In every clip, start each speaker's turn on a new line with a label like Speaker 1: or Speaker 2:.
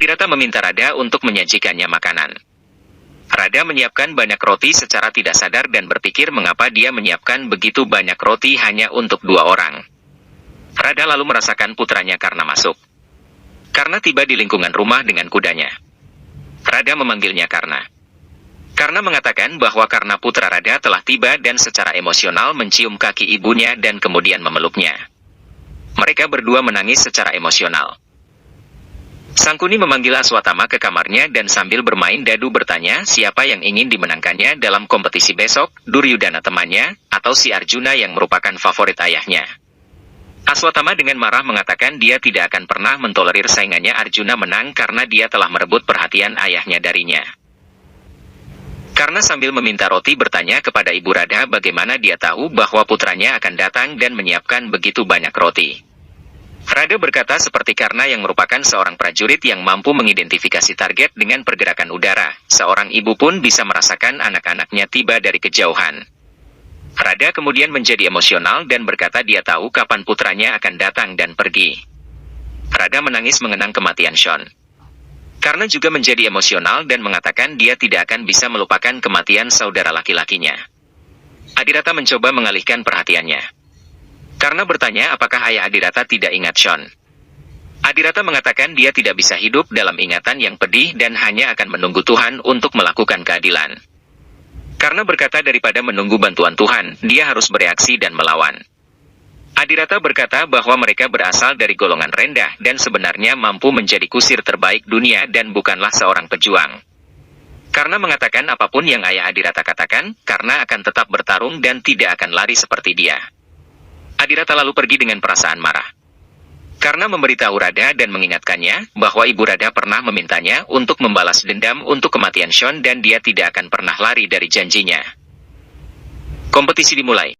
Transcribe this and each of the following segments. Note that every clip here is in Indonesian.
Speaker 1: Adirata meminta Rada untuk menyajikannya makanan. Rada menyiapkan banyak roti secara tidak sadar dan berpikir mengapa dia menyiapkan begitu banyak roti hanya untuk 2 orang. Rada lalu merasakan putranya Karna masuk. Karna tiba di lingkungan rumah dengan kudanya. Rada memanggilnya Karna. Karna mengatakan bahwa Karna putra Rada telah tiba dan secara emosional mencium kaki ibunya dan kemudian memeluknya. Mereka berdua menangis secara emosional. Sangkuni memanggil Aswatama ke kamarnya dan sambil bermain dadu bertanya siapa yang ingin dimenangkannya dalam kompetisi besok, Duryudana temannya, atau si Arjuna yang merupakan favorit ayahnya. Aswatama dengan marah mengatakan dia tidak akan pernah mentolerir saingannya Arjuna menang karena dia telah merebut perhatian ayahnya darinya. Karena sambil meminta roti bertanya kepada Ibu Radha bagaimana dia tahu bahwa putranya akan datang dan menyiapkan begitu banyak roti. Rada berkata seperti Karna yang merupakan seorang prajurit yang mampu mengidentifikasi target dengan pergerakan udara, seorang ibu pun bisa merasakan anak-anaknya tiba dari kejauhan. Rada kemudian menjadi emosional dan berkata dia tahu kapan putranya akan datang dan pergi. Rada menangis mengenang kematian Shon. Karna juga menjadi emosional dan mengatakan dia tidak akan bisa melupakan kematian saudara laki-lakinya. Adirata mencoba mengalihkan perhatiannya. Karna bertanya apakah ayah Adirata tidak ingat Shon. Adirata mengatakan dia tidak bisa hidup dalam ingatan yang pedih dan hanya akan menunggu Tuhan untuk melakukan keadilan. Karna berkata daripada menunggu bantuan Tuhan, dia harus bereaksi dan melawan. Adirata berkata bahwa mereka berasal dari golongan rendah dan sebenarnya mampu menjadi kusir terbaik dunia dan bukanlah seorang pejuang. Karna mengatakan apapun yang ayah Adirata katakan, Karna akan tetap bertarung dan tidak akan lari seperti dia. Adirata lalu pergi dengan perasaan marah. Karna memberitahu Rada dan mengingatkannya bahwa Ibu Rada pernah memintanya untuk membalas dendam untuk kematian Shon dan dia tidak akan pernah lari dari janjinya. Kompetisi dimulai.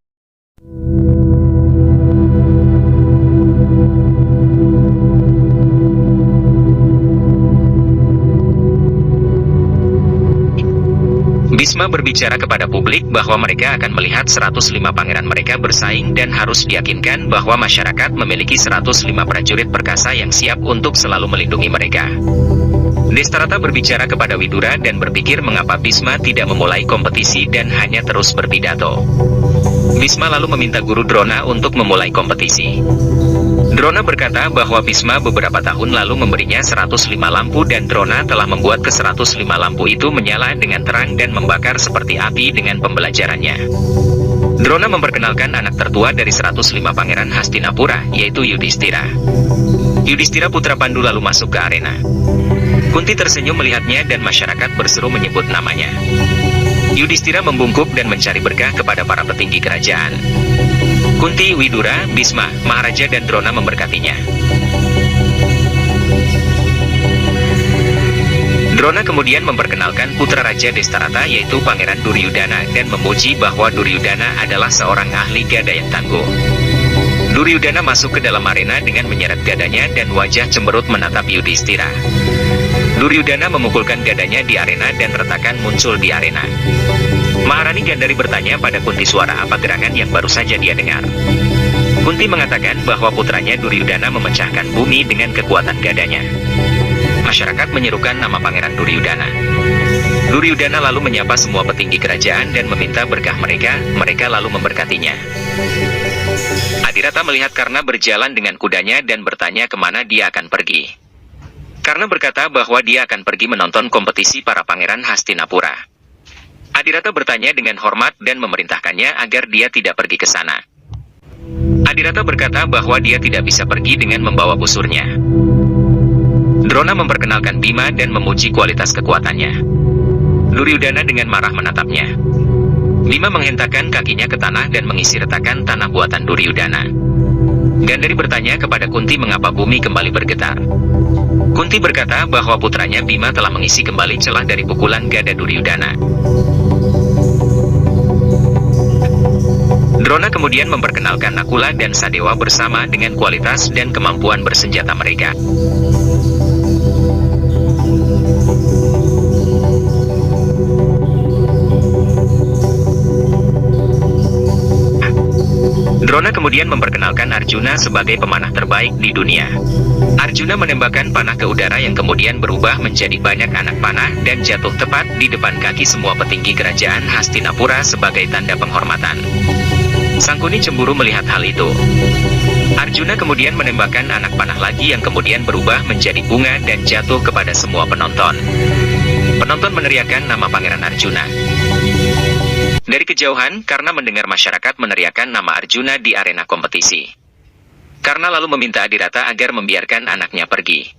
Speaker 1: Bisma berbicara kepada publik bahwa mereka akan melihat 105 pangeran mereka bersaing dan harus diyakinkan bahwa masyarakat memiliki 105 prajurit perkasa yang siap untuk selalu melindungi mereka. Destarata berbicara kepada Widura dan berpikir mengapa Bisma tidak memulai kompetisi dan hanya terus berpidato. Bisma lalu meminta guru Drona untuk memulai kompetisi. Drona berkata bahwa Bisma beberapa tahun lalu memberinya 105 lampu dan Drona telah membuat ke-105 lampu itu menyala dengan terang dan membakar seperti api dengan pembelajarannya. Drona memperkenalkan anak tertua dari 105 pangeran Hastinapura, yaitu Yudhistira. Yudhistira putra Pandu lalu masuk ke arena. Kunti tersenyum melihatnya dan masyarakat berseru menyebut namanya. Yudhistira membungkuk dan mencari berkah kepada para petinggi kerajaan. Kunti, Widura, Bisma, Maharaja dan Drona memberkatinya. Drona kemudian memperkenalkan putra Raja Destarata yaitu Pangeran Duryudana dan memuji bahwa Duryudana adalah seorang ahli gada yang tangguh. Duryudana masuk ke dalam arena dengan menyeret gadanya dan wajah cemberut menatap Yudhistira. Duryudana memukulkan gadanya di arena dan retakan muncul di arena. Maharani Gandari bertanya pada Kunti suara apa gerangan yang baru saja dia dengar. Kunti mengatakan bahwa putranya Duryudana memecahkan bumi dengan kekuatan gadanya. Masyarakat menyerukan nama Pangeran Duryudana. Duryudana lalu menyapa semua petinggi kerajaan dan meminta berkah mereka, mereka lalu memberkatinya. Adirata melihat Karna berjalan dengan kudanya dan bertanya kemana dia akan pergi. Karna berkata bahwa dia akan pergi menonton kompetisi para pangeran Hastinapura. Adirata bertanya dengan hormat dan memerintahkannya agar dia tidak pergi ke sana. Adirata berkata bahwa dia tidak bisa pergi dengan membawa busurnya. Drona memperkenalkan Bima dan memuji kualitas kekuatannya. Duryudana dengan marah menatapnya. Bima menghentakkan kakinya ke tanah dan mengisi retakan tanah buatan Duryudana. Gandari bertanya kepada Kunti mengapa bumi kembali bergetar. Kunti berkata bahwa putranya Bima telah mengisi kembali celah dari pukulan gada Duryudana. Drona kemudian memperkenalkan Nakula dan Sadewa bersama dengan kualitas dan kemampuan bersenjata mereka. Drona kemudian memperkenalkan Arjuna sebagai pemanah terbaik di dunia. Arjuna menembakkan panah ke udara yang kemudian berubah menjadi banyak anak panah dan jatuh tepat di depan kaki semua petinggi kerajaan Hastinapura sebagai tanda penghormatan. Sangkuni cemburu melihat hal itu. Arjuna kemudian menembakkan anak panah lagi yang kemudian berubah menjadi bunga dan jatuh kepada semua penonton. Penonton meneriakkan nama Pangeran Arjuna. Dari kejauhan, Karna mendengar masyarakat meneriakkan nama Arjuna di arena kompetisi. Karna lalu meminta Adirata agar membiarkan anaknya pergi.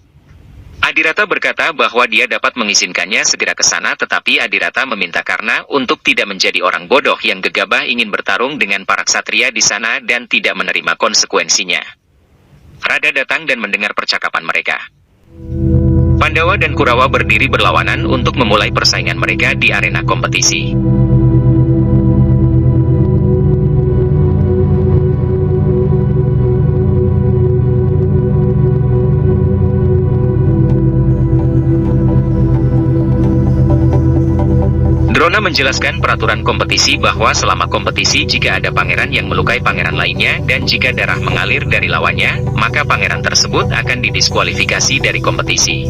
Speaker 1: Adirata berkata bahwa dia dapat mengizinkannya segera ke sana, tetapi Adirata meminta Karna untuk tidak menjadi orang bodoh yang gegabah ingin bertarung dengan para ksatria di sana dan tidak menerima konsekuensinya. Rada datang dan mendengar percakapan mereka. Pandawa dan Kurawa berdiri berlawanan untuk memulai persaingan mereka di arena kompetisi. Drona menjelaskan peraturan kompetisi bahwa selama kompetisi jika ada pangeran yang melukai pangeran lainnya dan jika darah mengalir dari lawannya, maka pangeran tersebut akan didiskualifikasi dari kompetisi.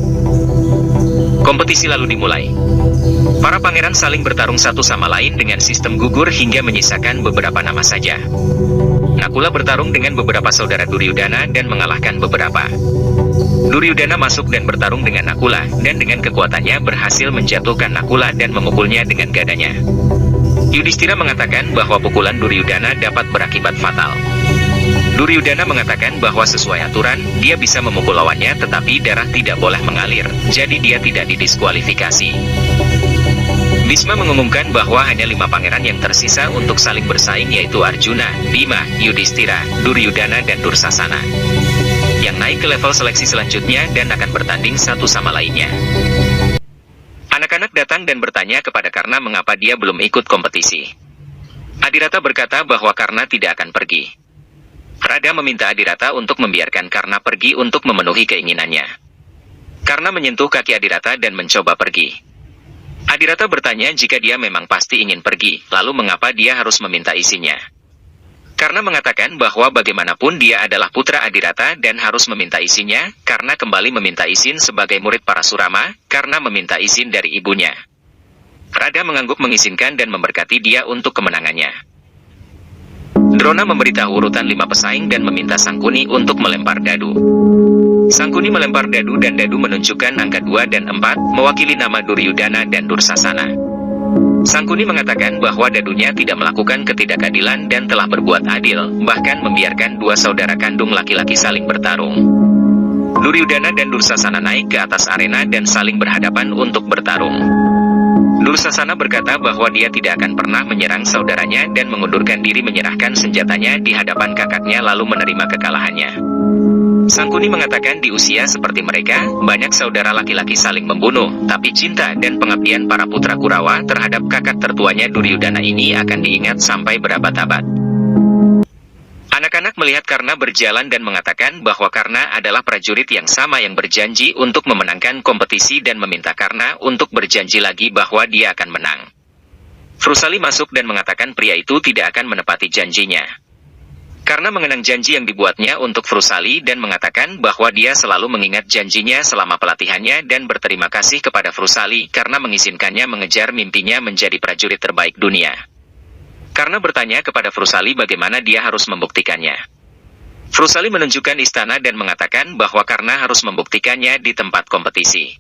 Speaker 1: Kompetisi lalu dimulai. Para pangeran saling bertarung satu sama lain dengan sistem gugur hingga menyisakan beberapa nama saja. Nakula bertarung dengan beberapa saudara Duryudana dan mengalahkan beberapa. Duryudana masuk dan bertarung dengan Nakula, dan dengan kekuatannya berhasil menjatuhkan Nakula dan memukulnya dengan gadanya. Yudhistira mengatakan bahwa pukulan Duryudana dapat berakibat fatal. Duryudana mengatakan bahwa sesuai aturan, dia bisa memukul lawannya tetapi darah tidak boleh mengalir, jadi dia tidak didiskualifikasi. Bhisma mengumumkan bahwa hanya 5 pangeran yang tersisa untuk saling bersaing, yaitu Arjuna, Bima, Yudhistira, Duryudana dan Dursasana, yang naik ke level seleksi selanjutnya dan akan bertanding satu sama lainnya. Anak-anak datang dan bertanya kepada Karna mengapa dia belum ikut kompetisi. Adirata berkata bahwa Karna tidak akan pergi. Rada meminta Adirata untuk membiarkan Karna pergi untuk memenuhi keinginannya. Karna menyentuh kaki Adirata dan mencoba pergi. Adirata bertanya jika dia memang pasti ingin pergi, lalu mengapa dia harus meminta izinnya. Karna mengatakan bahwa bagaimanapun dia adalah putra Adirata dan harus meminta izinnya, karena kembali meminta izin sebagai murid Parasurama, karena meminta izin dari ibunya. Rada mengangguk mengizinkan dan memberkati dia untuk kemenangannya. Drona memberitahu urutan 5 pesaing dan meminta Sangkuni untuk melempar dadu. Sangkuni melempar dadu dan dadu menunjukkan angka 2 dan 4, mewakili nama Duryudana dan Dursasana. Sangkuni mengatakan bahwa dadunya tidak melakukan ketidakadilan dan telah berbuat adil, bahkan membiarkan 2 saudara kandung laki-laki saling bertarung. Duryudana dan Dursasana naik ke atas arena dan saling berhadapan untuk bertarung. Dursasana berkata bahwa dia tidak akan pernah menyerang saudaranya dan mengundurkan diri menyerahkan senjatanya di hadapan kakaknya lalu menerima kekalahannya. Sangkuni mengatakan di usia seperti mereka, banyak saudara laki-laki saling membunuh, tapi cinta dan pengabdian para putra Kurawa terhadap kakak tertuanya Duryudana ini akan diingat sampai berabad-abad. Anak-anak melihat Karna berjalan dan mengatakan bahwa Karna adalah prajurit yang sama yang berjanji untuk memenangkan kompetisi dan meminta Karna untuk berjanji lagi bahwa dia akan menang. Vrusali masuk dan mengatakan pria itu tidak akan menepati janjinya. Karna mengenang janji yang dibuatnya untuk Vrusali dan mengatakan bahwa dia selalu mengingat janjinya selama pelatihannya dan berterima kasih kepada Vrusali karena mengizinkannya mengejar mimpinya menjadi prajurit terbaik dunia. Karna bertanya kepada Vrusali bagaimana dia harus membuktikannya. Vrusali menunjukkan istana dan mengatakan bahwa Karna harus membuktikannya di tempat kompetisi.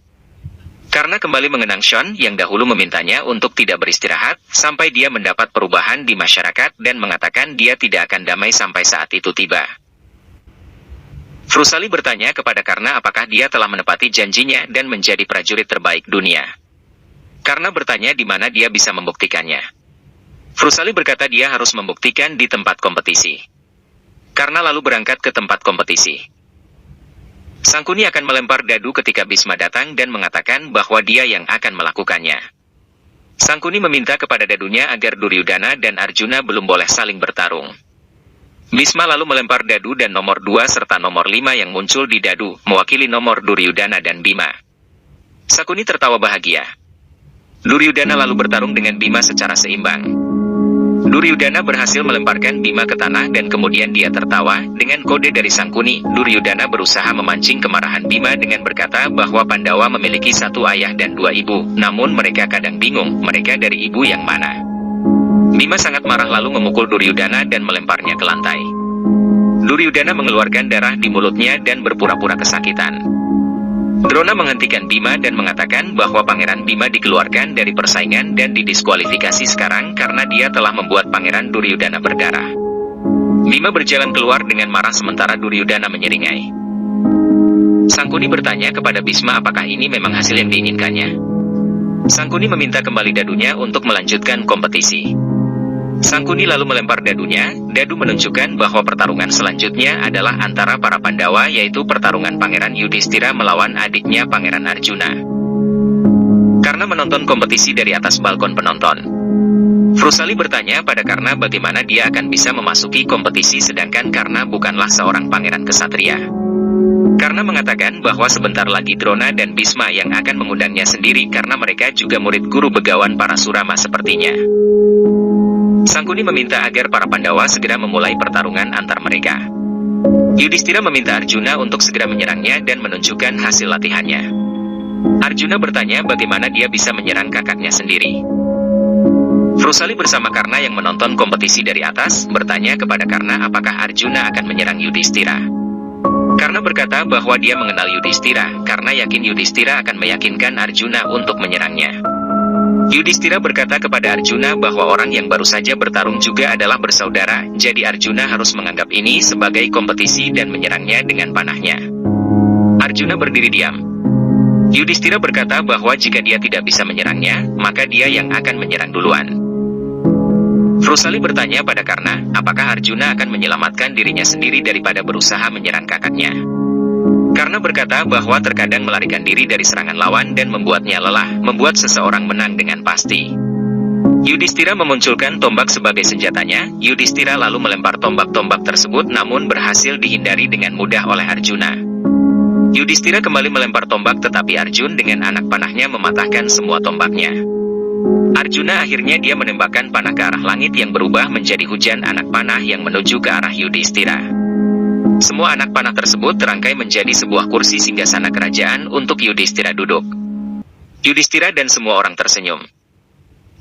Speaker 1: Karna kembali mengenang Shon yang dahulu memintanya untuk tidak beristirahat, sampai dia mendapat perubahan di masyarakat dan mengatakan dia tidak akan damai sampai saat itu tiba. Vrusali bertanya kepada Karna apakah dia telah menepati janjinya dan menjadi prajurit terbaik dunia. Karna bertanya di mana dia bisa membuktikannya. Vrusali berkata dia harus membuktikan di tempat kompetisi. Karna lalu berangkat ke tempat kompetisi. Sangkuni akan melempar dadu ketika Bhisma datang dan mengatakan bahwa dia yang akan melakukannya. Sangkuni meminta kepada dadunya agar Duryudana dan Arjuna belum boleh saling bertarung. Bhisma lalu melempar dadu dan nomor 2 serta nomor 5 yang muncul di dadu, mewakili nomor Duryudana dan Bima. Sangkuni tertawa bahagia. Duryudana lalu bertarung dengan Bima secara seimbang. Duryudana berhasil melemparkan Bima ke tanah dan kemudian dia tertawa. Dengan kode dari Sangkuni, Duryudana berusaha memancing kemarahan Bima dengan berkata bahwa Pandawa memiliki satu ayah dan dua ibu, namun mereka kadang bingung, mereka dari ibu yang mana. Bima sangat marah lalu memukul Duryudana dan melemparnya ke lantai. Duryudana mengeluarkan darah di mulutnya dan berpura-pura kesakitan. Drona menghentikan Bima dan mengatakan bahwa Pangeran Bima dikeluarkan dari persaingan dan didiskualifikasi sekarang karena dia telah membuat Pangeran Duryudana berdarah. Bima berjalan keluar dengan marah sementara Duryudana menyeringai. Sangkuni bertanya kepada Bhisma apakah ini memang hasil yang diinginkannya. Sangkuni meminta kembali dadunya untuk melanjutkan kompetisi. Sangkuni lalu melempar dadunya. Dadu menunjukkan bahwa pertarungan selanjutnya adalah antara para Pandawa, yaitu pertarungan Pangeran Yudhishthira melawan adiknya Pangeran Arjuna. Karna menonton kompetisi dari atas balkon penonton. Vrusali bertanya pada Karna bagaimana dia akan bisa memasuki kompetisi sedangkan Karna bukanlah seorang pangeran kesatria. Karna mengatakan bahwa sebentar lagi Drona dan Bhisma yang akan mengundangnya sendiri karena mereka juga murid guru begawan para Surama sepertinya. Sangkuni meminta agar para Pandawa segera memulai pertarungan antar mereka. Yudhishthira meminta Arjuna untuk segera menyerangnya dan menunjukkan hasil latihannya. Arjuna bertanya bagaimana dia bisa menyerang kakaknya sendiri. Vrusali bersama Karna yang menonton kompetisi dari atas, bertanya kepada Karna apakah Arjuna akan menyerang Yudhishthira. Karna berkata bahwa dia mengenal Yudhishthira, karena yakin Yudhishthira akan meyakinkan Arjuna untuk menyerangnya. Yudhishthira berkata kepada Arjuna bahwa orang yang baru saja bertarung juga adalah bersaudara, jadi Arjuna harus menganggap ini sebagai kompetisi dan menyerangnya dengan panahnya. Arjuna berdiri diam. Yudhishthira berkata bahwa jika dia tidak bisa menyerangnya, maka dia yang akan menyerang duluan. Vrusali bertanya pada Karna, apakah Arjuna akan menyelamatkan dirinya sendiri daripada berusaha menyerang kakaknya. Karna berkata bahwa terkadang melarikan diri dari serangan lawan dan membuatnya lelah, membuat seseorang menang dengan pasti. Yudhishthira memunculkan tombak sebagai senjatanya. Yudhishthira lalu melempar tombak-tombak tersebut namun berhasil dihindari dengan mudah oleh Arjuna. Yudhishthira kembali melempar tombak tetapi Arjun dengan anak panahnya mematahkan semua tombaknya. Arjuna akhirnya dia menembakkan panah ke arah langit yang berubah menjadi hujan anak panah yang menuju ke arah Yudhishthira. Semua anak panah tersebut terangkai menjadi sebuah kursi singgasana kerajaan untuk Yudhishthira duduk. Yudhishthira dan semua orang tersenyum.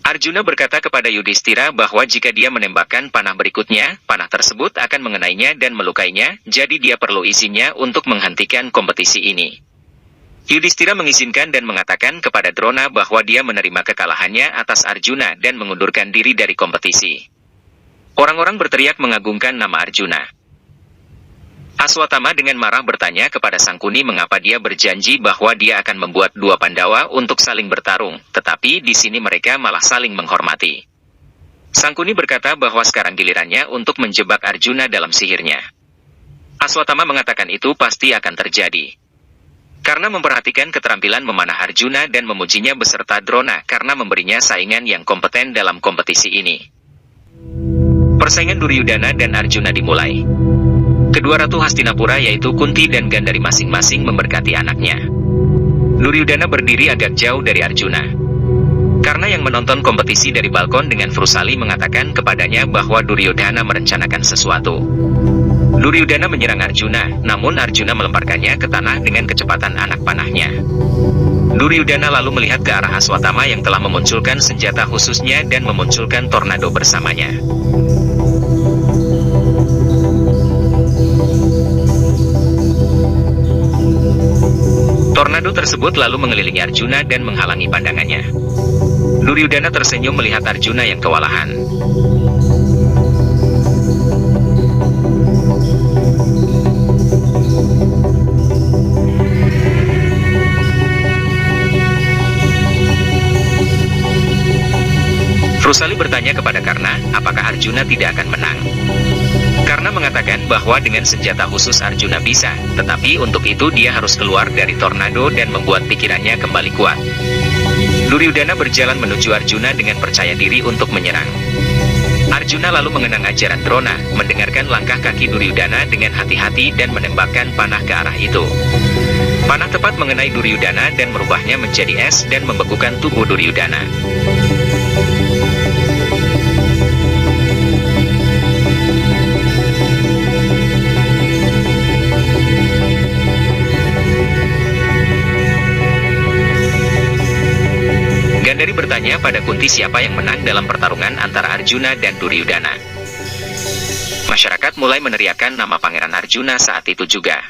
Speaker 1: Arjuna berkata kepada Yudhishthira bahwa jika dia menembakkan panah berikutnya, panah tersebut akan mengenainya dan melukainya, jadi dia perlu isinya untuk menghentikan kompetisi ini. Yudhishthira mengizinkan dan mengatakan kepada Drona bahwa dia menerima kekalahannya atas Arjuna dan mengundurkan diri dari kompetisi. Orang-orang berteriak mengagungkan nama Arjuna. Aswatthama dengan marah bertanya kepada Sangkuni mengapa dia berjanji bahwa dia akan membuat dua Pandawa untuk saling bertarung, tetapi di sini mereka malah saling menghormati. Sangkuni berkata bahwa sekarang gilirannya untuk menjebak Arjuna dalam sihirnya. Aswatthama mengatakan itu pasti akan terjadi. Karena memperhatikan keterampilan memanah Arjuna dan memujinya beserta Drona karena memberinya saingan yang kompeten dalam kompetisi ini. Persaingan Duryudana dan Arjuna dimulai. Kedua Ratu Hastinapura yaitu Kunti dan Gandhari masing-masing memberkati anaknya. Duryudana berdiri agak jauh dari Arjuna. Karena yang menonton kompetisi dari balkon dengan Vrusali mengatakan kepadanya bahwa Duryudana merencanakan sesuatu. Duryudana menyerang Arjuna, namun Arjuna melemparkannya ke tanah dengan kecepatan anak panahnya. Duryudana lalu melihat ke arah Aswatthama yang telah memunculkan senjata khususnya dan memunculkan tornado bersamanya. Tornado tersebut lalu mengelilingi Arjuna dan menghalangi pandangannya. Duryudana tersenyum melihat Arjuna yang kewalahan. Vrusali bertanya kepada Karna, apakah Arjuna tidak akan menang? Karna mengatakan bahwa dengan senjata khusus Arjuna bisa, tetapi untuk itu dia harus keluar dari tornado dan membuat pikirannya kembali kuat. Duryudana berjalan menuju Arjuna dengan percaya diri untuk menyerang. Arjuna lalu mengenang ajaran Drona, mendengarkan langkah kaki Duryudana dengan hati-hati dan menembakkan panah ke arah itu. Panah tepat mengenai Duryudana dan merubahnya menjadi es dan membekukan tubuh Duryudana. Gandari bertanya pada Kunti siapa yang menang dalam pertarungan antara Arjuna dan Duryudana. Masyarakat mulai meneriakkan nama Pangeran Arjuna saat itu juga.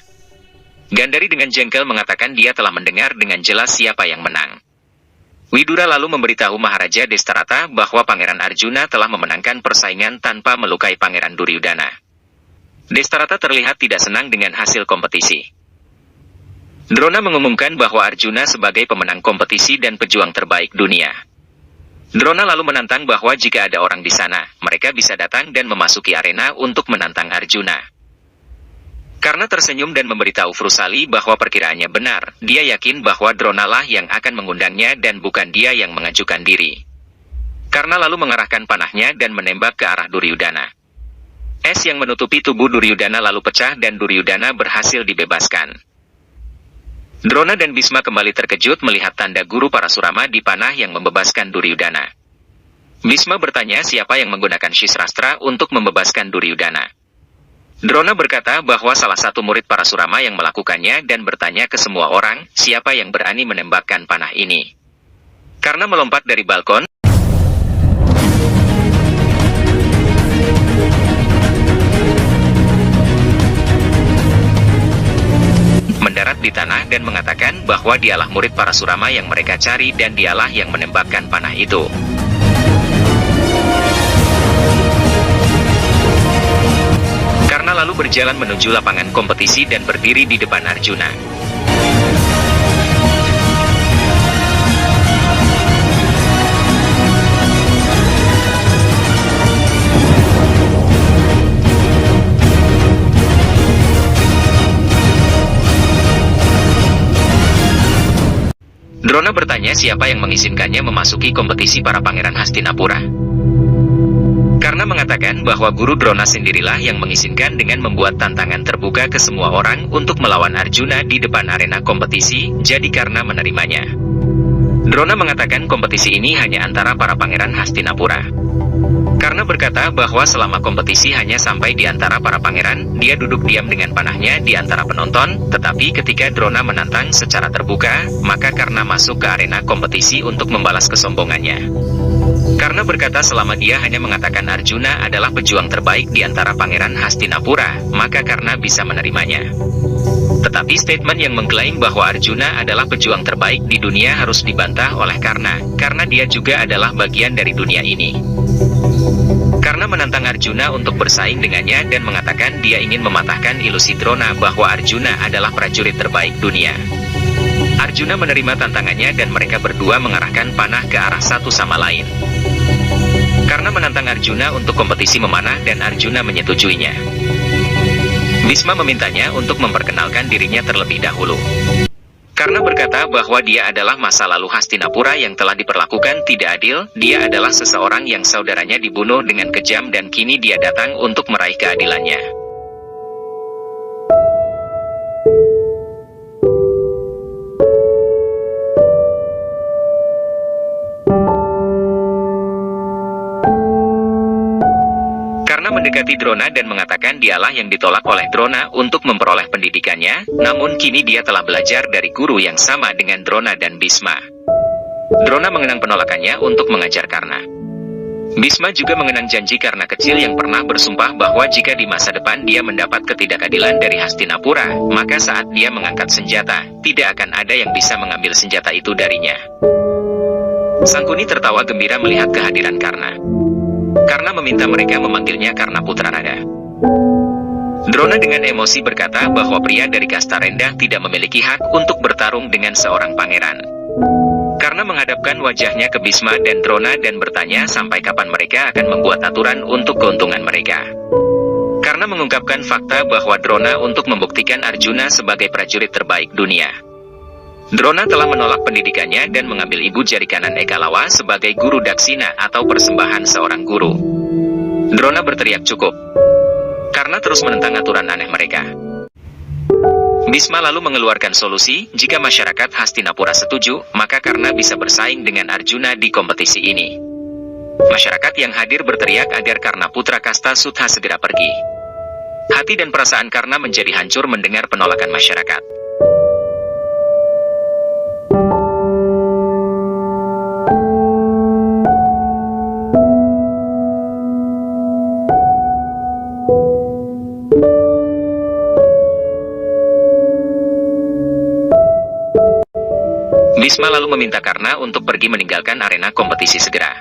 Speaker 1: Gandari dengan jengkel mengatakan dia telah mendengar dengan jelas siapa yang menang. Widura lalu memberitahu Maharaja Destarata bahwa Pangeran Arjuna telah memenangkan persaingan tanpa melukai Pangeran Duryudana. Destarata terlihat tidak senang dengan hasil kompetisi. Drona mengumumkan bahwa Arjuna sebagai pemenang kompetisi dan pejuang terbaik dunia. Drona lalu menantang bahwa jika ada orang di sana, mereka bisa datang dan memasuki arena untuk menantang Arjuna. Karena tersenyum dan memberitahu Vrusali bahwa perkiraannya benar, dia yakin bahwa Drona lah yang akan mengundangnya dan bukan dia yang mengajukan diri. Karena lalu mengarahkan panahnya dan menembak ke arah Duryudana. Es yang menutupi tubuh Duryudana lalu pecah dan Duryudana berhasil dibebaskan. Drona dan Bhisma kembali terkejut melihat tanda guru Parasurama di panah yang membebaskan Duryudana. Bhisma bertanya siapa yang menggunakan Shisrastra untuk membebaskan Duryudana. Drona berkata bahwa salah satu murid Parasurama yang melakukannya dan bertanya ke semua orang siapa yang berani menembakkan panah ini. Karena melompat dari balkon, mendarat di tanah dan mengatakan bahwa dialah murid Parasurama yang mereka cari dan dialah yang menembakkan panah itu. Karena lalu berjalan menuju lapangan kompetisi dan berdiri di depan Arjuna. Drona bertanya siapa yang mengizinkannya memasuki kompetisi para pangeran Hastinapura. Karena mengatakan bahwa guru Drona sendirilah yang mengizinkan dengan membuat tantangan terbuka ke semua orang untuk melawan Arjuna di depan arena kompetisi, jadi karena menerimanya. Drona mengatakan kompetisi ini hanya antara para pangeran Hastinapura. Karena berkata bahwa selama kompetisi hanya sampai di antara para pangeran, dia duduk diam dengan panahnya di antara penonton, tetapi ketika Drona menantang secara terbuka, maka karena masuk ke arena kompetisi untuk membalas kesombongannya. Karena berkata selama dia hanya mengatakan Arjuna adalah pejuang terbaik di antara pangeran Hastinapura, maka karena bisa menerimanya. Tetapi statement yang mengklaim bahwa Arjuna adalah pejuang terbaik di dunia harus dibantah oleh karena dia juga adalah bagian dari dunia ini. Karena menantang Arjuna untuk bersaing dengannya dan mengatakan dia ingin mematahkan ilusi Drona bahwa Arjuna adalah prajurit terbaik dunia. Arjuna menerima tantangannya dan mereka berdua mengarahkan panah ke arah satu sama lain. Karena menantang Arjuna untuk kompetisi memanah dan Arjuna menyetujuinya. Bhisma memintanya untuk memperkenalkan dirinya terlebih dahulu. Karena berkata bahwa dia adalah masa lalu Hastinapura yang telah diperlakukan tidak adil, dia adalah seseorang yang saudaranya dibunuh dengan kejam dan kini dia datang untuk meraih keadilannya. Mendekati Drona dan mengatakan dialah yang ditolak oleh Drona untuk memperoleh pendidikannya, namun kini dia telah belajar dari guru yang sama dengan Drona dan Bhisma. Drona mengenang penolakannya untuk mengajar Karna. Bhisma juga mengenang janji Karna kecil yang pernah bersumpah bahwa jika di masa depan dia mendapat ketidakadilan dari Hastinapura, maka saat dia mengangkat senjata, tidak akan ada yang bisa mengambil senjata itu darinya. Sangkuni tertawa gembira melihat kehadiran Karna. Karena meminta mereka memanggilnya Karna Putra Raga. Drona dengan emosi berkata bahwa pria dari kasta rendah tidak memiliki hak untuk bertarung dengan seorang pangeran. Karna menghadapkan wajahnya ke Bhisma dan Drona dan bertanya sampai kapan mereka akan membuat aturan untuk keuntungan mereka. Karna mengungkapkan fakta bahwa Drona untuk membuktikan Arjuna sebagai prajurit terbaik dunia. Drona telah menolak pendidikannya dan mengambil ibu jari kanan Ekalawa sebagai guru daksina atau persembahan seorang guru. Drona berteriak cukup. Karna terus menentang aturan aneh mereka. Bhisma lalu mengeluarkan solusi, jika masyarakat Hastinapura setuju, maka Karna bisa bersaing dengan Arjuna di kompetisi ini. Masyarakat yang hadir berteriak agar Karna putra kasta Sudha segera pergi. Hati dan perasaan Karna menjadi hancur mendengar penolakan masyarakat. Bhisma lalu meminta Karna untuk pergi meninggalkan arena kompetisi segera.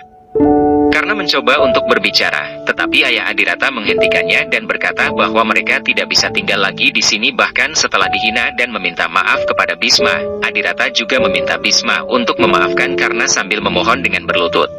Speaker 1: Karna mencoba untuk berbicara, tetapi ayah Adirata menghentikannya dan berkata bahwa mereka tidak bisa tinggal lagi di sini. Bahkan setelah dihina dan meminta maaf kepada Bhisma, Adirata juga meminta Bhisma untuk memaafkan Karna sambil memohon dengan berlutut.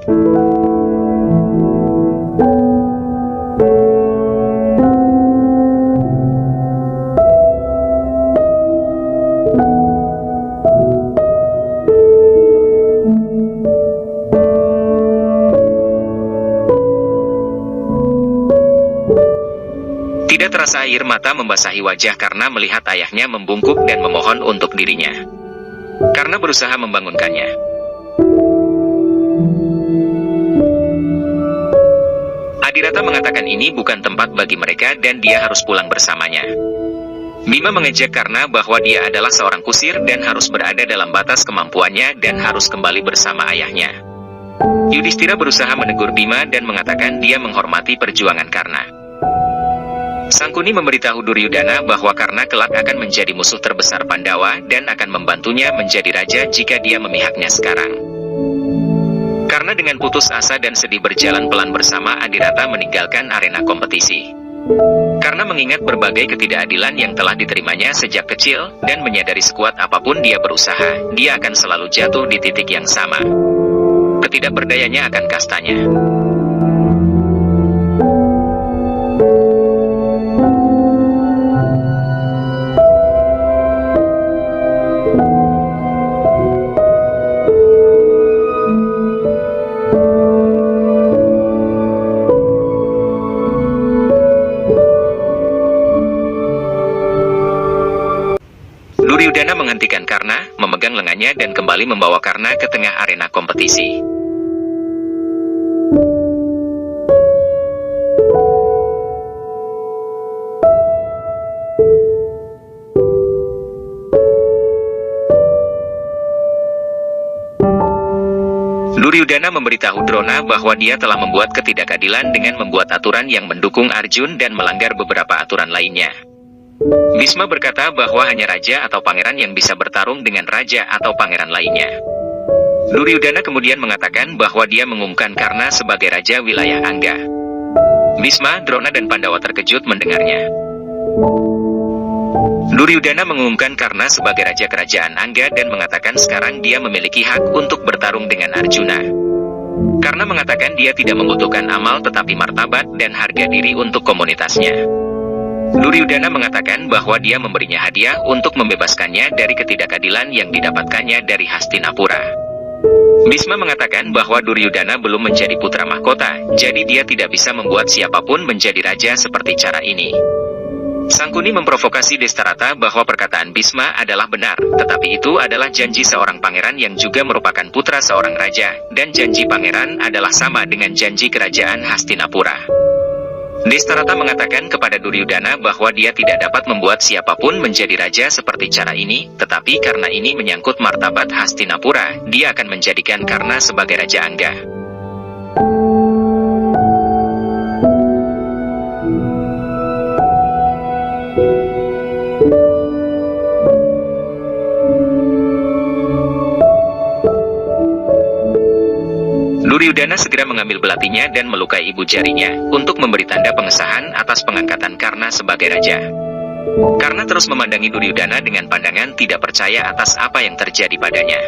Speaker 1: Tidak terasa air mata membasahi wajah Karna melihat ayahnya membungkuk dan memohon untuk dirinya. Karna berusaha membangunkannya. Adirata mengatakan ini bukan tempat bagi mereka dan dia harus pulang bersamanya. Bima mengejek Karna bahwa dia adalah seorang kusir dan harus berada dalam batas kemampuannya dan harus kembali bersama ayahnya. Yudhistira berusaha menegur Bima dan mengatakan dia menghormati perjuangan Karna. Sangkuni memberitahu Duryudana bahwa Karna kelak akan menjadi musuh terbesar Pandawa dan akan membantunya menjadi raja jika dia memihaknya sekarang. Karna dengan putus asa dan sedih berjalan pelan bersama Adirata meninggalkan arena kompetisi. Karna mengingat berbagai ketidakadilan yang telah diterimanya sejak kecil dan menyadari sekuat apapun dia berusaha, dia akan selalu jatuh di titik yang sama. Ketidakberdayanya akan kastanya. Duryudana menghentikan Karna, memegang lengannya dan kembali membawa Karna ke tengah arena kompetisi. Duryudana memberitahu Drona bahwa dia telah membuat ketidakadilan dengan membuat aturan yang mendukung Arjun dan melanggar beberapa aturan lainnya. Bhisma berkata bahwa hanya raja atau pangeran yang bisa bertarung dengan raja atau pangeran lainnya. Duryudana kemudian mengatakan bahwa dia mengumumkan Karna sebagai raja wilayah Angga. Bhisma, Drona dan Pandawa terkejut mendengarnya. Duryudana mengumumkan Karna sebagai raja kerajaan Angga dan mengatakan sekarang dia memiliki hak untuk bertarung dengan Arjuna. Karna mengatakan dia tidak membutuhkan amal tetapi martabat dan harga diri untuk komunitasnya. Duryudana mengatakan bahwa dia memberinya hadiah untuk membebaskannya dari ketidakadilan yang didapatkannya dari Hastinapura. Bhisma mengatakan bahwa Duryudana belum menjadi putra mahkota, jadi dia tidak bisa membuat siapapun menjadi raja seperti cara ini. Sangkuni memprovokasi Destarata bahwa perkataan Bhisma adalah benar, tetapi itu adalah janji seorang pangeran yang juga merupakan putra seorang raja, dan janji pangeran adalah sama dengan janji kerajaan Hastinapura. Destarata mengatakan kepada Duryudana bahwa dia tidak dapat membuat siapapun menjadi raja seperti cara ini, tetapi karena ini menyangkut martabat Hastinapura, dia akan menjadikan Karna sebagai Raja Angga. Duryudana segera mengambil belatinya dan melukai ibu jarinya, untuk memberi tanda pengesahan atas pengangkatan Karna sebagai raja. Karna terus memandangi Duryudana dengan pandangan tidak percaya atas apa yang terjadi padanya.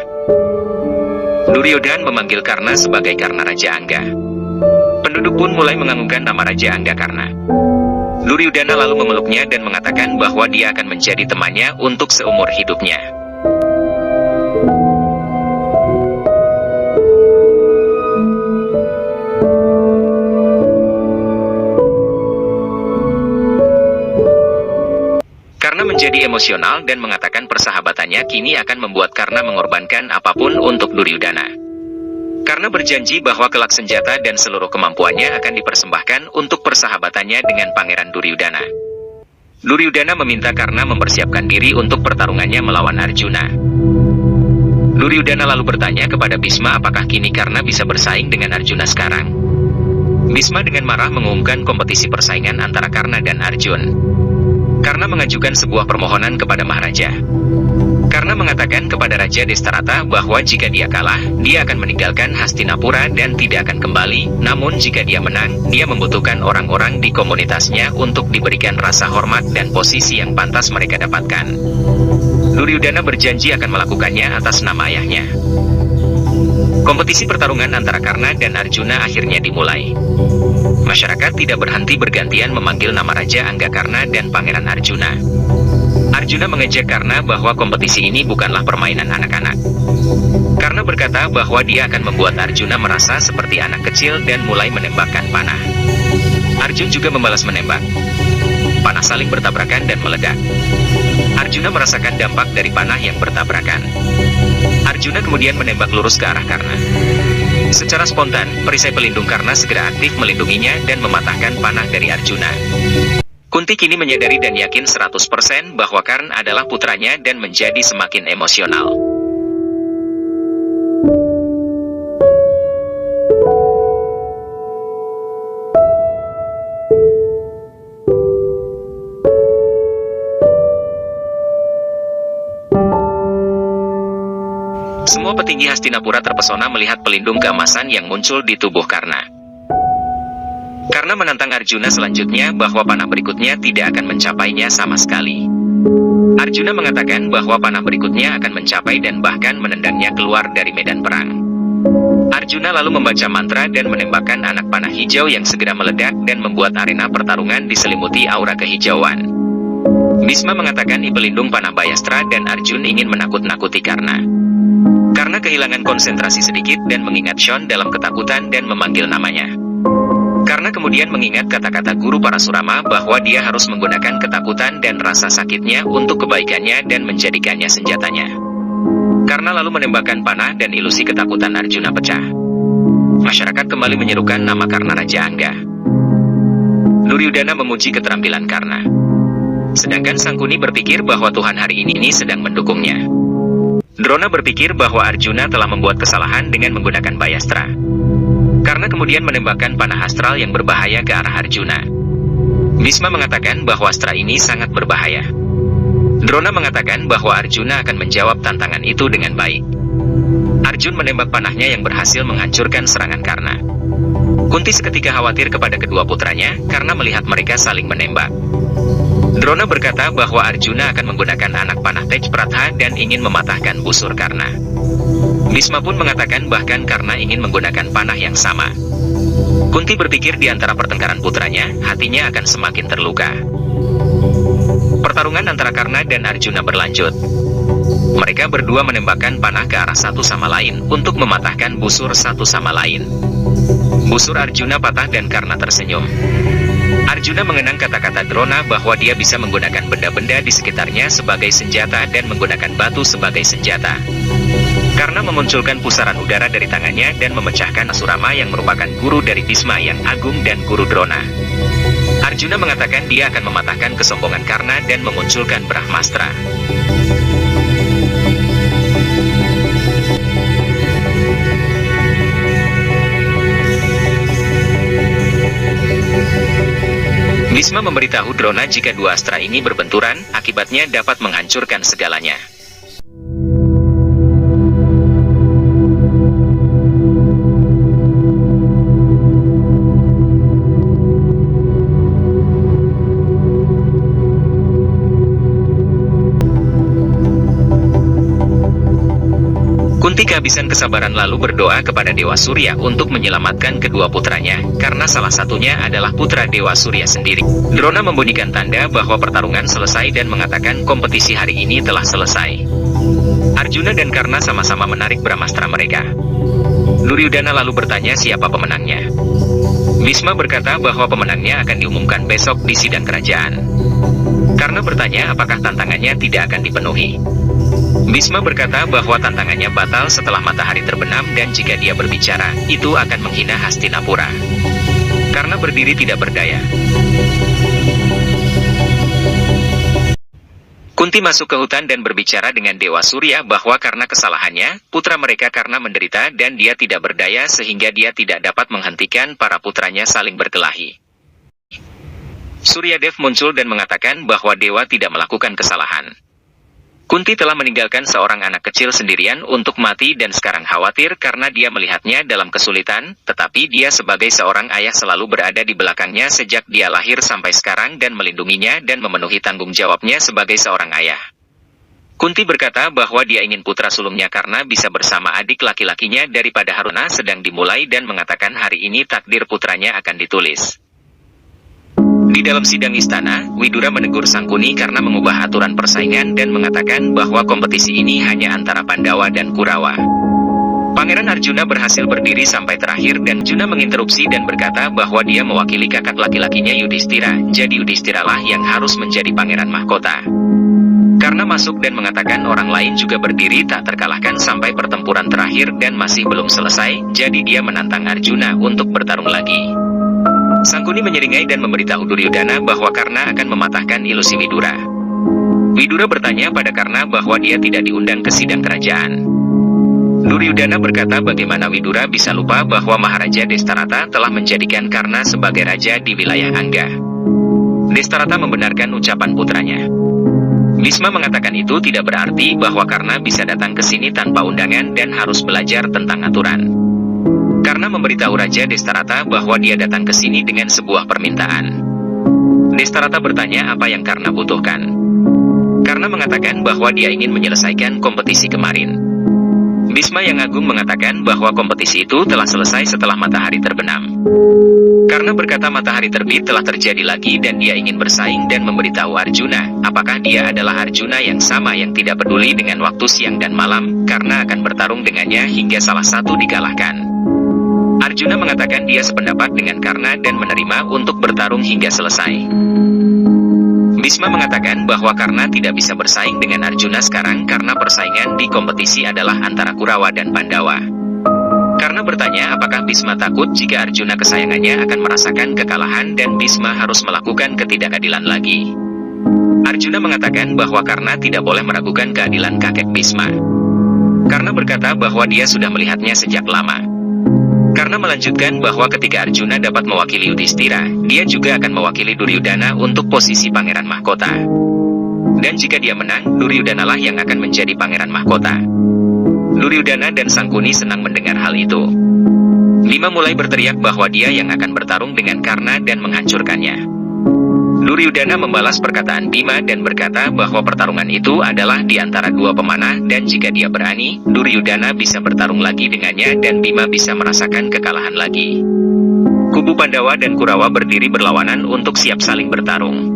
Speaker 1: Duryodhana memanggil Karna sebagai Karna Raja Angga. Penduduk pun mulai menganggungkan nama Raja Angga Karna. Duryodhana lalu memeluknya dan mengatakan bahwa dia akan menjadi temannya untuk seumur hidupnya. Menjadi emosional dan mengatakan persahabatannya kini akan membuat Karna mengorbankan apapun untuk Duryodhana. Karna berjanji bahwa kelak senjata dan seluruh kemampuannya akan dipersembahkan untuk persahabatannya dengan Pangeran Duryodhana. Duryodhana meminta Karna mempersiapkan diri untuk pertarungannya melawan Arjuna. Duryodhana lalu bertanya kepada Bhisma apakah kini Karna bisa bersaing dengan Arjuna sekarang. Bhisma dengan marah mengumumkan kompetisi persaingan antara Karna dan Arjun. Karna mengajukan sebuah permohonan kepada Maharaja. Karna mengatakan kepada Raja Destarata bahwa jika dia kalah, dia akan meninggalkan Hastinapura dan tidak akan kembali, namun jika dia menang, dia membutuhkan orang-orang di komunitasnya untuk diberikan rasa hormat dan posisi yang pantas mereka dapatkan. Duryudana berjanji akan melakukannya atas nama ayahnya. Kompetisi pertarungan antara Karna dan Arjuna akhirnya dimulai. Masyarakat tidak berhenti bergantian memanggil nama Raja Anggakarna dan Pangeran Arjuna. Arjuna mengejek Karna bahwa kompetisi ini bukanlah permainan anak-anak. Karna berkata bahwa dia akan membuat Arjuna merasa seperti anak kecil dan mulai menembakkan panah. Arjun juga membalas menembak. Panah saling bertabrakan dan meledak. Arjuna merasakan dampak dari panah yang bertabrakan. Arjuna kemudian menembak lurus ke arah Karna. Secara spontan, perisai pelindung Karna segera aktif melindunginya dan mematahkan panah dari Arjuna. Kunti kini menyadari dan yakin 100% bahwa Karna adalah putranya dan menjadi semakin emosional. Semua petinggi Hastinapura terpesona melihat pelindung keemasan yang muncul di tubuh Karna. Karna menantang Arjuna selanjutnya bahwa panah berikutnya tidak akan mencapainya sama sekali. Arjuna mengatakan bahwa panah berikutnya akan mencapai dan bahkan menendangnya keluar dari medan perang. Arjuna lalu membaca mantra dan menembakkan anak panah hijau yang segera meledak dan membuat arena pertarungan diselimuti aura kehijauan. Bhisma mengatakan pelindung panah Bayastra dan Arjun ingin menakut-nakuti Karna. Karna kehilangan konsentrasi sedikit dan mengingat Shon dalam ketakutan dan memanggil namanya. Karna kemudian mengingat kata-kata guru Parasurama bahwa dia harus menggunakan ketakutan dan rasa sakitnya untuk kebaikannya dan menjadikannya senjatanya. Karna lalu menembakkan panah dan ilusi ketakutan Arjuna pecah. Masyarakat kembali menyerukan nama Karna Raja Angga. Duryudana memuji keterampilan Karna. Sedangkan Sangkuni berpikir bahwa Tuhan hari ini sedang mendukungnya. Drona berpikir bahwa Arjuna telah membuat kesalahan dengan menggunakan Bayastra. Karna kemudian menembakkan panah astral yang berbahaya ke arah Arjuna. Bhisma mengatakan bahwa astra ini sangat berbahaya. Drona mengatakan bahwa Arjuna akan menjawab tantangan itu dengan baik. Arjun menembak panahnya yang berhasil menghancurkan serangan Karna. Kunti seketika khawatir kepada kedua putranya karena melihat mereka saling menembak. Drona berkata bahwa Arjuna akan menggunakan anak panah Tejpratha dan ingin mematahkan busur Karna. Bhisma pun mengatakan bahkan Karna ingin menggunakan panah yang sama. Kunti berpikir di antara pertengkaran putranya, hatinya akan semakin terluka. Pertarungan antara Karna dan Arjuna berlanjut. Mereka berdua menembakkan panah ke arah satu sama lain untuk mematahkan busur satu sama lain. Busur Arjuna patah dan Karna tersenyum. Arjuna mengenang kata-kata Drona bahwa dia bisa menggunakan benda-benda di sekitarnya sebagai senjata dan menggunakan batu sebagai senjata. Karna memunculkan pusaran udara dari tangannya dan memecahkan Asurama yang merupakan guru dari Bhisma yang agung dan guru Drona. Arjuna mengatakan dia akan mematahkan kesombongan Karna dan memunculkan Brahmastra. Bhisma memberitahu Drona jika dua astra ini berbenturan, akibatnya dapat menghancurkan segalanya. Kunti kehabisan kesabaran lalu berdoa kepada Dewa Surya untuk menyelamatkan kedua putranya, karena salah satunya adalah putra Dewa Surya sendiri. Drona membunyikan tanda bahwa pertarungan selesai dan mengatakan kompetisi hari ini telah selesai. Arjuna dan Karna sama-sama menarik Brahmastra mereka. Duryudana lalu bertanya siapa pemenangnya. Bhisma berkata bahwa pemenangnya akan diumumkan besok di sidang kerajaan. Karna bertanya apakah tantangannya tidak akan dipenuhi. Bhisma berkata bahwa tantangannya batal setelah matahari terbenam dan jika dia berbicara, itu akan menghina Hastinapura. Karna berdiri tidak berdaya. Kunti masuk ke hutan dan berbicara dengan Dewa Surya bahwa karena kesalahannya, putra mereka karena menderita dan dia tidak berdaya sehingga dia tidak dapat menghentikan para putranya saling berkelahi. Suryadev muncul dan mengatakan bahwa Dewa tidak melakukan kesalahan. Kunti telah meninggalkan seorang anak kecil sendirian untuk mati dan sekarang khawatir karena dia melihatnya dalam kesulitan, tetapi dia sebagai seorang ayah selalu berada di belakangnya sejak dia lahir sampai sekarang dan melindunginya dan memenuhi tanggung jawabnya sebagai seorang ayah. Kunti berkata bahwa dia ingin putra sulungnya karena bisa bersama adik laki-lakinya daripada Haruna sedang dimulai dan mengatakan hari ini takdir putranya akan ditulis. Di dalam sidang istana, Widura menegur Sangkuni karena mengubah aturan persaingan dan mengatakan bahwa kompetisi ini hanya antara Pandawa dan Kurawa. Pangeran Arjuna berhasil berdiri sampai terakhir dan Arjuna menginterupsi dan berkata bahwa dia mewakili kakak laki-lakinya Yudhistira, jadi Yudhistiralah yang harus menjadi pangeran mahkota. Karena masuk dan mengatakan orang lain juga berdiri tak terkalahkan sampai pertempuran terakhir dan masih belum selesai, jadi dia menantang Arjuna untuk bertarung lagi. Sangkuni menyeringai dan memberitahu Duryodhana bahwa Karna akan mematahkan ilusi Widura. Widura bertanya pada Karna bahwa dia tidak diundang ke sidang kerajaan. Duryodhana berkata bagaimana Widura bisa lupa bahwa Maharaja Destarata telah menjadikan Karna sebagai raja di wilayah Angga. Destarata membenarkan ucapan putranya. Bhisma mengatakan itu tidak berarti bahwa Karna bisa datang ke sini tanpa undangan dan harus belajar tentang aturan. Karna memberitahu Raja Destarata bahwa dia datang ke sini dengan sebuah permintaan. Destarata bertanya apa yang Karna butuhkan. Karna mengatakan bahwa dia ingin menyelesaikan kompetisi kemarin. Bhisma yang agung mengatakan bahwa kompetisi itu telah selesai setelah matahari terbenam. Karna berkata matahari terbit telah terjadi lagi dan dia ingin bersaing dan memberitahu Arjuna, apakah dia adalah Arjuna yang sama yang tidak peduli dengan waktu siang dan malam, karena akan bertarung dengannya hingga salah satu dikalahkan. Arjuna mengatakan dia sependapat dengan Karna dan menerima untuk bertarung hingga selesai. Bhisma mengatakan bahwa Karna tidak bisa bersaing dengan Arjuna sekarang karena persaingan di kompetisi adalah antara Kurawa dan Pandawa. Karna bertanya apakah Bhisma takut jika Arjuna kesayangannya akan merasakan kekalahan dan Bhisma harus melakukan ketidakadilan lagi. Arjuna mengatakan bahwa Karna tidak boleh meragukan keadilan kakek Bhisma. Karna berkata bahwa dia sudah melihatnya sejak lama. Karna melanjutkan bahwa ketika Arjuna dapat mewakili Yudhistira, dia juga akan mewakili Duryodhana untuk posisi pangeran mahkota. Dan jika dia menang, Duryodhana lah yang akan menjadi pangeran mahkota. Duryodhana dan Sangkuni senang mendengar hal itu. Bima mulai berteriak bahwa dia yang akan bertarung dengan Karna dan menghancurkannya. Duryodhana membalas perkataan Bima dan berkata bahwa pertarungan itu adalah di antara dua pemanah dan jika dia berani, Duryodhana bisa bertarung lagi dengannya dan Bima bisa merasakan kekalahan lagi. Kubu Pandawa dan Kurawa berdiri berlawanan untuk siap saling bertarung.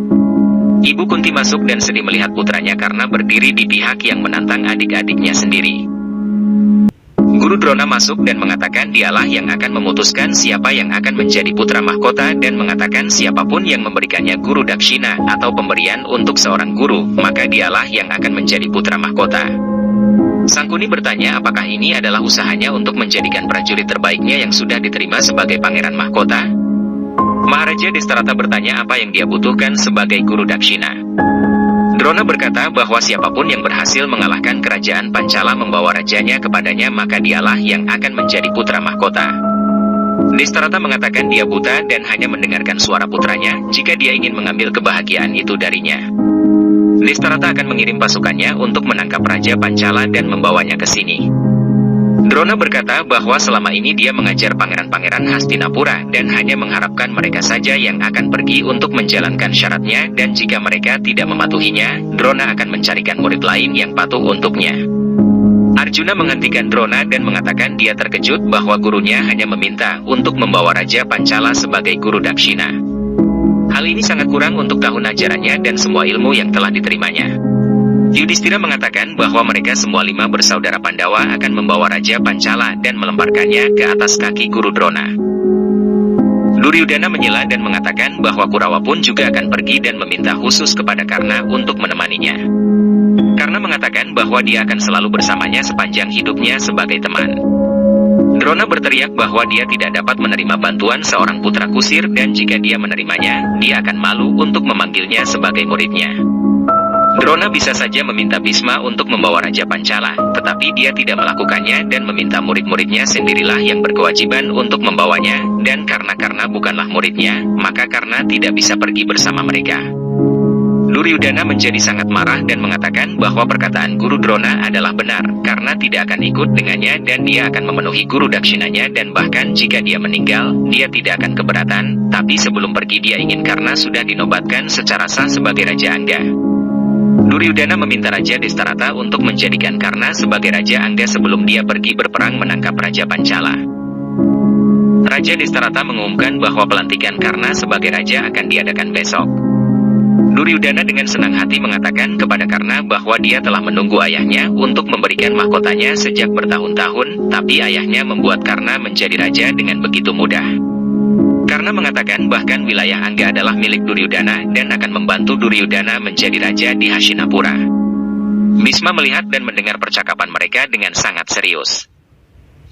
Speaker 1: Ibu Kunti masuk dan sedih melihat putranya karena berdiri di pihak yang menantang adik-adiknya sendiri. Guru Drona masuk dan mengatakan dialah yang akan memutuskan siapa yang akan menjadi putra mahkota dan mengatakan siapapun yang memberikannya guru dakshina atau pemberian untuk seorang guru, maka dialah yang akan menjadi putra mahkota. Sangkuni bertanya apakah ini adalah usahanya untuk menjadikan prajurit terbaiknya yang sudah diterima sebagai pangeran mahkota? Maharaja Destarata bertanya apa yang dia butuhkan sebagai guru dakshina. Drona berkata bahwa siapapun yang berhasil mengalahkan kerajaan Pancala membawa rajanya kepadanya maka dialah yang akan menjadi putra mahkota. Destarata mengatakan dia buta dan hanya mendengarkan suara putranya jika dia ingin mengambil kebahagiaan itu darinya. Destarata akan mengirim pasukannya untuk menangkap Raja Pancala dan membawanya ke sini. Drona berkata bahwa selama ini dia mengajar pangeran-pangeran Hastinapura dan hanya mengharapkan mereka saja yang akan pergi untuk menjalankan syaratnya dan jika mereka tidak mematuhinya, Drona akan mencarikan murid lain yang patuh untuknya. Arjuna menghentikan Drona dan mengatakan dia terkejut bahwa gurunya hanya meminta untuk membawa Raja Pancala sebagai guru dakshina. Hal ini sangat kurang untuk tahun ajarannya dan semua ilmu yang telah diterimanya. Yudhistira mengatakan bahwa mereka semua 5 bersaudara Pandawa akan membawa Raja Pancala dan melemparkannya ke atas kaki guru Drona. Duryodhana menyela dan mengatakan bahwa Kurawa pun juga akan pergi dan meminta khusus kepada Karna untuk menemaninya. Karna mengatakan bahwa dia akan selalu bersamanya sepanjang hidupnya sebagai teman. Drona berteriak bahwa dia tidak dapat menerima bantuan seorang putra kusir dan jika dia menerimanya, dia akan malu untuk memanggilnya sebagai muridnya. Drona bisa saja meminta Bhisma untuk membawa Raja Pancala, tetapi dia tidak melakukannya dan meminta murid-muridnya sendirilah yang berkewajiban untuk membawanya, dan karena bukanlah muridnya, maka Karna tidak bisa pergi bersama mereka. Duryudana menjadi sangat marah dan mengatakan bahwa perkataan Guru Drona adalah benar, karena tidak akan ikut dengannya dan dia akan memenuhi guru dakshinanya dan bahkan jika dia meninggal, dia tidak akan keberatan, tapi sebelum pergi dia ingin karena sudah dinobatkan secara sah sebagai Raja Angga. Duryudana meminta Raja Destarata untuk menjadikan Karna sebagai Raja Angga sebelum dia pergi berperang menangkap Raja Pancala. Raja Destarata mengumumkan bahwa pelantikan Karna sebagai Raja akan diadakan besok. Duryudana dengan senang hati mengatakan kepada Karna bahwa dia telah menunggu ayahnya untuk memberikan mahkotanya sejak bertahun-tahun, tapi ayahnya membuat Karna menjadi raja dengan begitu mudah. Karna mengatakan bahkan wilayah Angga adalah milik Duryudana dan akan membantu Duryudana menjadi raja di Hastinapura. Bhisma melihat dan mendengar percakapan mereka dengan sangat serius.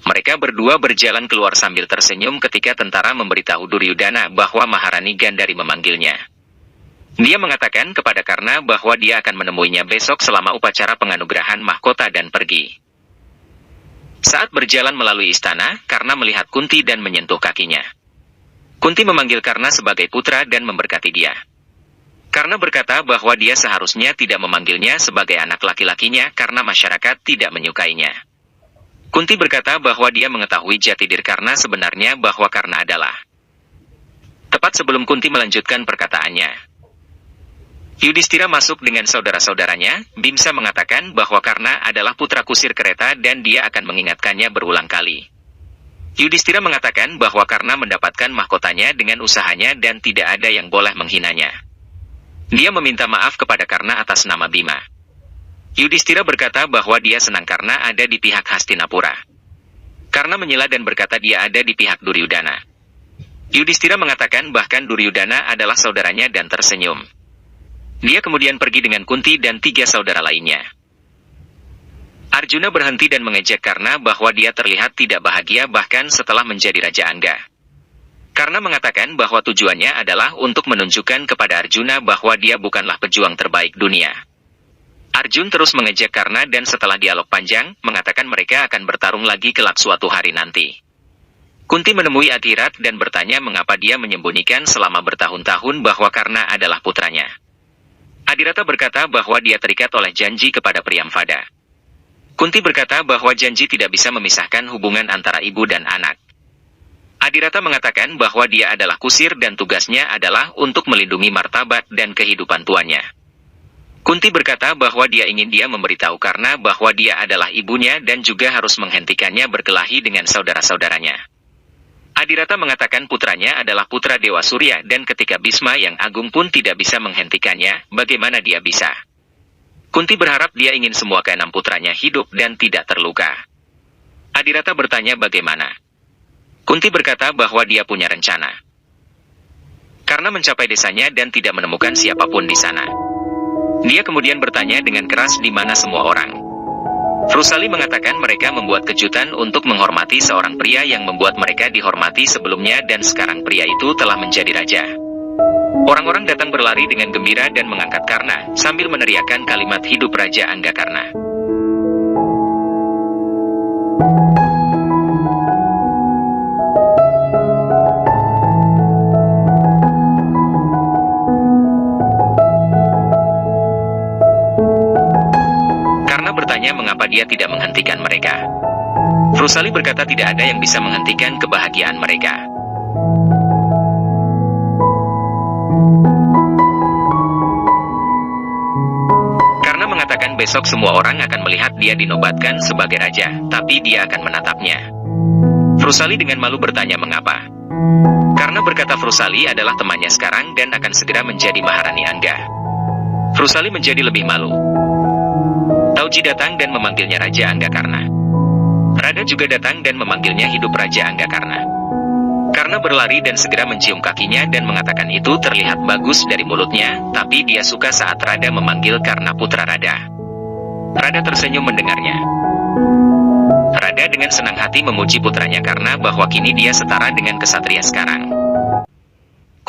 Speaker 1: Mereka berdua berjalan keluar sambil tersenyum ketika tentara memberitahu Duryudana bahwa Maharani Gandhari memanggilnya. Dia mengatakan kepada Karna bahwa dia akan menemuinya besok selama upacara penganugerahan mahkota dan pergi. Saat berjalan melalui istana, Karna melihat Kunti dan menyentuh kakinya. Kunti memanggil Karna sebagai putra dan memberkati dia. Karna berkata bahwa dia seharusnya tidak memanggilnya sebagai anak laki-lakinya karena masyarakat tidak menyukainya. Kunti berkata bahwa dia mengetahui jati diri Karna sebenarnya bahwa Karna adalah. Tepat sebelum Kunti melanjutkan perkataannya, Yudhistira masuk dengan saudara-saudaranya. Bhimsa mengatakan bahwa Karna adalah putra kusir kereta dan dia akan mengingatkannya berulang kali. Yudhistira mengatakan bahwa Karna mendapatkan mahkotanya dengan usahanya dan tidak ada yang boleh menghinanya. Dia meminta maaf kepada Karna atas nama Bima. Yudhistira berkata bahwa dia senang Karna ada di pihak Hastinapura. Karna menyela dan berkata dia ada di pihak Duryudana. Yudhistira mengatakan bahkan Duryudana adalah saudaranya dan tersenyum. Dia kemudian pergi dengan Kunti dan 3 saudara lainnya. Arjuna berhenti dan mengejek Karna bahwa dia terlihat tidak bahagia bahkan setelah menjadi Raja Angga. Karna mengatakan bahwa tujuannya adalah untuk menunjukkan kepada Arjuna bahwa dia bukanlah pejuang terbaik dunia. Arjun terus mengejek Karna dan setelah dialog panjang, mengatakan mereka akan bertarung lagi kelak suatu hari nanti. Kunti menemui Adhirat dan bertanya mengapa dia menyembunyikan selama bertahun-tahun bahwa Karna adalah putranya. Adhirata berkata bahwa dia terikat oleh janji kepada Priyamvada. Kunti berkata bahwa janji tidak bisa memisahkan hubungan antara ibu dan anak. Adhirata mengatakan bahwa dia adalah kusir dan tugasnya adalah untuk melindungi martabat dan kehidupan tuannya. Kunti berkata bahwa dia ingin dia memberitahu Karna bahwa dia adalah ibunya dan juga harus menghentikannya berkelahi dengan saudara-saudaranya. Adhirata mengatakan putranya adalah putra Dewa Surya dan ketika Bhisma yang agung pun tidak bisa menghentikannya, bagaimana dia bisa? Kunti berharap dia ingin semua keenam putranya hidup dan tidak terluka. Adhirata bertanya bagaimana? Kunti berkata bahwa dia punya rencana. Karena mencapai desanya dan tidak menemukan siapapun di sana. Dia kemudian bertanya dengan keras di mana semua orang. Frusali mengatakan mereka membuat kejutan untuk menghormati seorang pria yang membuat mereka dihormati sebelumnya dan sekarang pria itu telah menjadi raja. Orang-orang datang berlari dengan gembira dan mengangkat Karna, sambil meneriakkan kalimat hidup Raja Angga Karna. Mengapa dia tidak menghentikan mereka? Frusali berkata tidak ada yang bisa menghentikan kebahagiaan mereka. Karena mengatakan besok semua orang akan melihat dia dinobatkan sebagai raja, tapi dia akan menatapnya. Frusali dengan malu bertanya mengapa. Karena berkata Frusali adalah temannya sekarang dan akan segera menjadi Maharani Angga. Frusali menjadi lebih malu. Tauji datang dan memanggilnya Raja Angga Karna. Rada juga datang dan memanggilnya hidup Raja Angga Karna. Karna berlari dan segera mencium kakinya dan mengatakan itu terlihat bagus dari mulutnya, tapi dia suka saat Rada memanggil Karna putra Rada. Rada tersenyum mendengarnya. Rada dengan senang hati memuji putranya Karna bahwa kini dia setara dengan kesatria sekarang.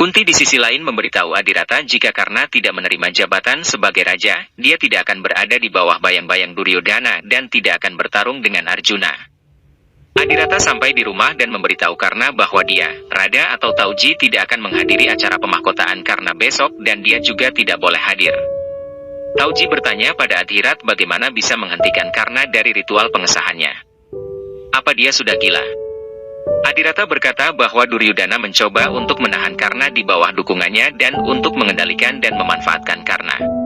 Speaker 1: Kunti di sisi lain memberitahu Adhirata jika Karna tidak menerima jabatan sebagai raja, dia tidak akan berada di bawah bayang-bayang Duryodhana dan tidak akan bertarung dengan Arjuna. Adhirata Adirata sampai di rumah dan memberitahu Karna bahwa dia, Rada atau Tauji tidak akan menghadiri acara pemahkotaan karena besok dan dia juga tidak boleh hadir. Tauji bertanya pada Adirat bagaimana bisa menghentikan Karna dari ritual pengesahannya. Apa dia sudah gila? Adirata berkata bahwa Duryudana mencoba untuk menahan Karna di bawah dukungannya dan untuk mengendalikan dan memanfaatkan Karna.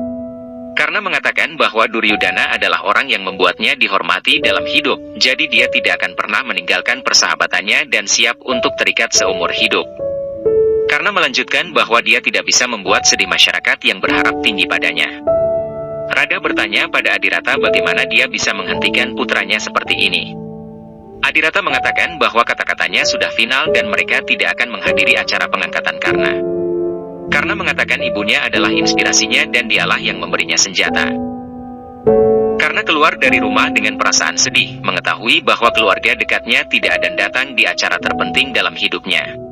Speaker 1: Karna mengatakan bahwa Duryudana adalah orang yang membuatnya dihormati dalam hidup, jadi dia tidak akan pernah meninggalkan persahabatannya dan siap untuk terikat seumur hidup. Karna melanjutkan bahwa dia tidak bisa membuat sedih masyarakat yang berharap tinggi padanya. Rada bertanya pada Adirata bagaimana dia bisa menghentikan putranya seperti ini. Adirata mengatakan bahwa kata-katanya sudah final dan mereka tidak akan menghadiri acara pengangkatan Karna. Karna mengatakan ibunya adalah inspirasinya dan dialah yang memberinya senjata. Karna keluar dari rumah dengan perasaan sedih, mengetahui bahwa keluarga dekatnya tidak ada datang di acara terpenting dalam hidupnya.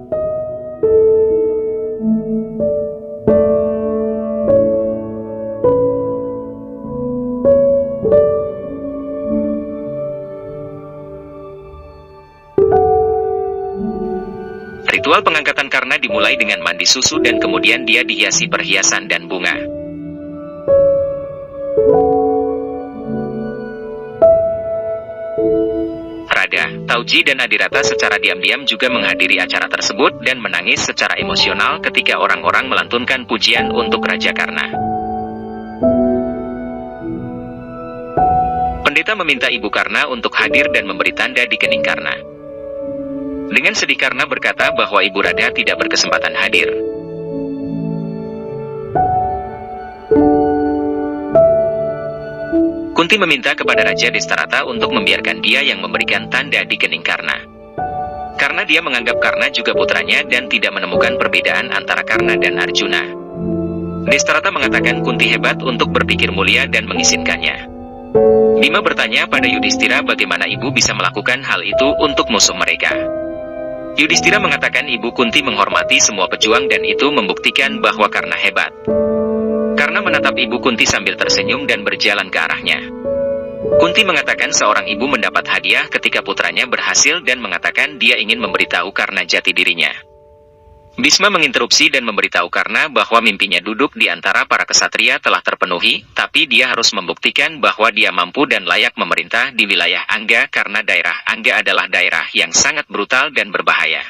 Speaker 1: Ritual pengangkatan Karna dimulai dengan mandi susu dan kemudian dia dihiasi perhiasan dan bunga. Rada, Tauji dan Adirata secara diam-diam juga menghadiri acara tersebut dan menangis secara emosional ketika orang-orang melantunkan pujian untuk Raja Karna. Pendeta meminta Ibu Karna untuk hadir dan memberi tanda di kening Karna. Dengan sedih Karna berkata bahwa Ibu Rada tidak berkesempatan hadir. Kunti meminta kepada Raja Destarata untuk membiarkan dia yang memberikan tanda di kening Karna. Karena dia menganggap Karna juga putranya dan tidak menemukan perbedaan antara Karna dan Arjuna. Destarata mengatakan Kunti hebat untuk berpikir mulia dan mengizinkannya. Bima bertanya pada Yudhistira bagaimana ibu bisa melakukan hal itu untuk musuh mereka. Yudhistira mengatakan Ibu Kunti menghormati semua pejuang dan itu membuktikan bahwa Karna hebat. Karna menatap Ibu Kunti sambil tersenyum dan berjalan ke arahnya. Kunti mengatakan seorang ibu mendapat hadiah ketika putranya berhasil dan mengatakan dia ingin memberitahu Karna jati dirinya. Bhisma menginterupsi dan memberitahu Karna bahwa mimpinya duduk di antara para kesatria telah terpenuhi, tapi dia harus membuktikan bahwa dia mampu dan layak memerintah di wilayah Angga karena daerah Angga adalah daerah yang sangat brutal dan berbahaya.